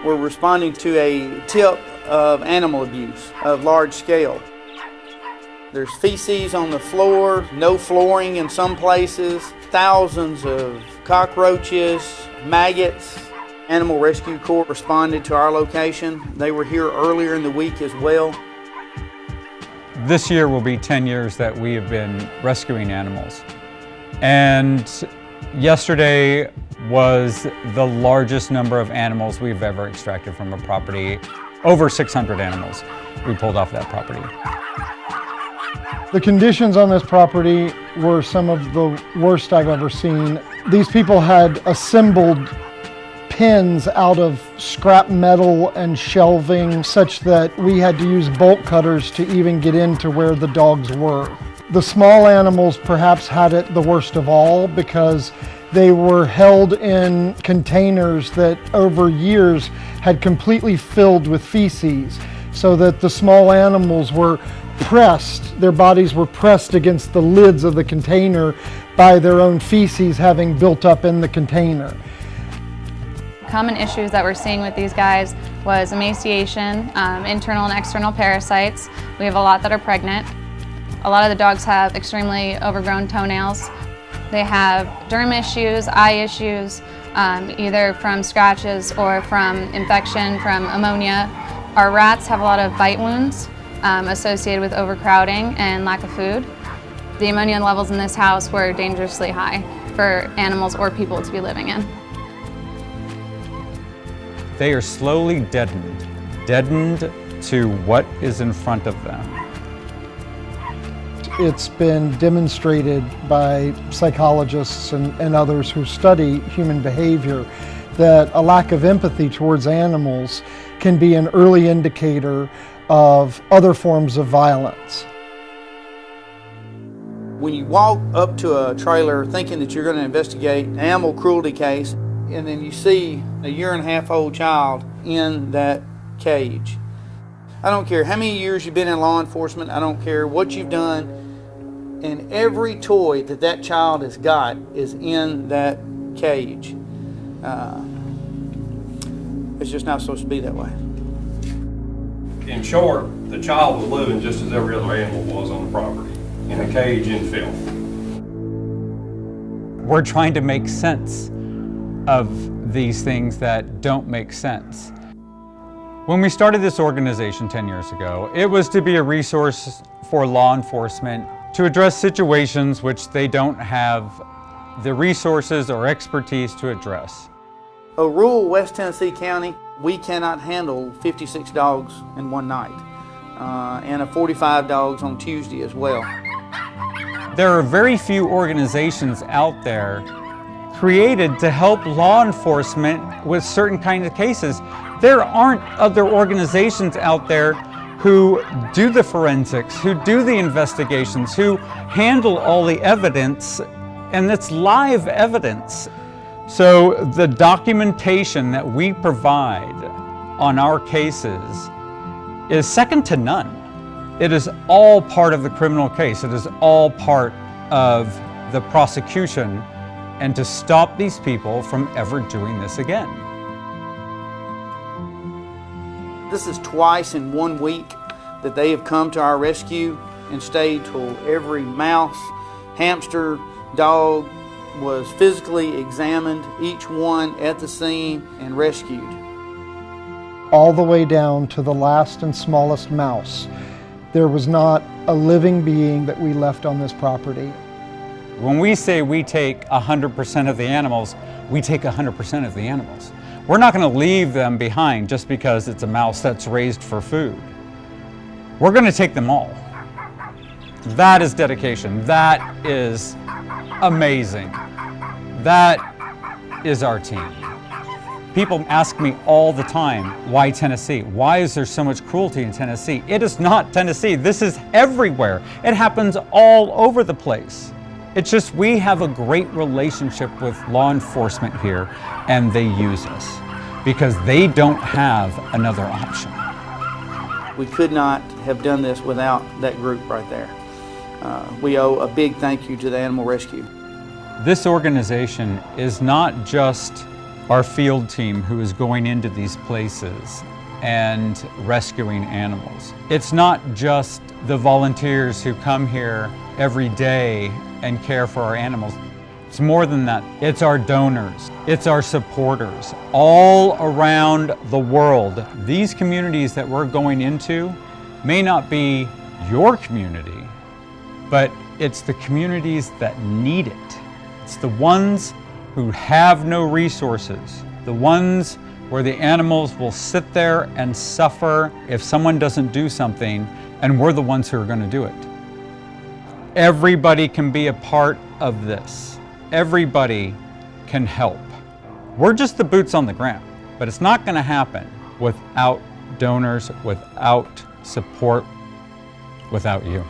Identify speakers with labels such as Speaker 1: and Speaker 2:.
Speaker 1: We're responding to a tip of animal abuse of large scale. There's feces on the floor, no flooring in some places, thousands of cockroaches, maggots. Animal Rescue Corps responded to our location. They were here earlier in the week as well.
Speaker 2: This year will be 10 years that we have been rescuing animals. And yesterday was the largest number of animals we've ever extracted from a property. Over 600 animals we pulled off that property.
Speaker 3: The conditions on this property were some of the worst I've ever seen. These people had assembled pens out of scrap metal and shelving such that we had to use bolt cutters to even get into where the dogs were. The small animals perhaps had it the worst of all because they were held in containers that over years had completely filled with feces, so that the small animals were pressed, their bodies were pressed against the lids of the container by their own feces having built up in the container.
Speaker 4: Common issues that we're seeing with these guys was emaciation, internal and external parasites. We have a lot that are pregnant. A lot of the dogs have extremely overgrown toenails. They have derm issues, eye issues, either from scratches or from infection from ammonia. Our rats have a lot of bite wounds associated with overcrowding and lack of food. The ammonia levels in this house were dangerously high for animals or people to be living in.
Speaker 2: They are slowly deadened to what is in front of them.
Speaker 3: It's been demonstrated by psychologists and others who study human behavior that a lack of empathy towards animals can be an early indicator of other forms of violence.
Speaker 1: When you walk up to a trailer thinking that you're going to investigate an animal cruelty case, and then you see a 1.5-year-old child in that cage. I don't care how many years you've been in law enforcement, I don't care what you've done, and every toy that that child has got is in that cage. It's just not supposed to be that way.
Speaker 5: In short, the child was living just as every other animal was on the property, in a cage in filth.
Speaker 2: We're trying to make sense of these things that don't make sense. When we started this organization 10 years ago, it was to be a resource for law enforcement to address situations which they don't have the resources or expertise to address.
Speaker 1: A rural West Tennessee county, we cannot handle 56 dogs in one night, and 45 dogs on Tuesday as well.
Speaker 2: There are very few organizations out there created to help law enforcement with certain kinds of cases. There aren't other organizations out there who do the forensics, who do the investigations, who handle all the evidence, and it's live evidence. So the documentation that we provide on our cases is second to none. It is all part of the criminal case. It is all part of the prosecution, and to stop these people from ever doing this again.
Speaker 1: This is twice in 1 week that they have come to our rescue and stayed till every mouse, hamster, dog was physically examined, each one at the scene and rescued.
Speaker 3: All the way down to the last and smallest mouse. There was not a living being that we left on this property.
Speaker 2: When we say we take 100% of the animals, we take 100% of the animals. We're not going to leave them behind just because it's a mouse that's raised for food. We're going to take them all. That is dedication. That is amazing. That is our team. People ask me all the time, why Tennessee? Why is there so much cruelty in Tennessee? It is not Tennessee. This is everywhere. It happens all over the place. It's just we have a great relationship with law enforcement here, and they use us because they don't have another option.
Speaker 1: We could not have done this without that group right there. We owe a big thank you to the Animal Rescue.
Speaker 2: This organization is not just our field team who is going into these places and rescuing animals. It's not just the volunteers who come here every day and care for our animals. It's more than that. It's our donors, it's our supporters all around the world. These communities that we're going into may not be your community, but it's the communities that need it. It's the ones who have no resources, the ones where the animals will sit there and suffer if someone doesn't do something, and we're the ones who are going to do it. Everybody can be a part of this. Everybody can help. We're just the boots on the ground, but it's not going to happen without donors, without support, without you.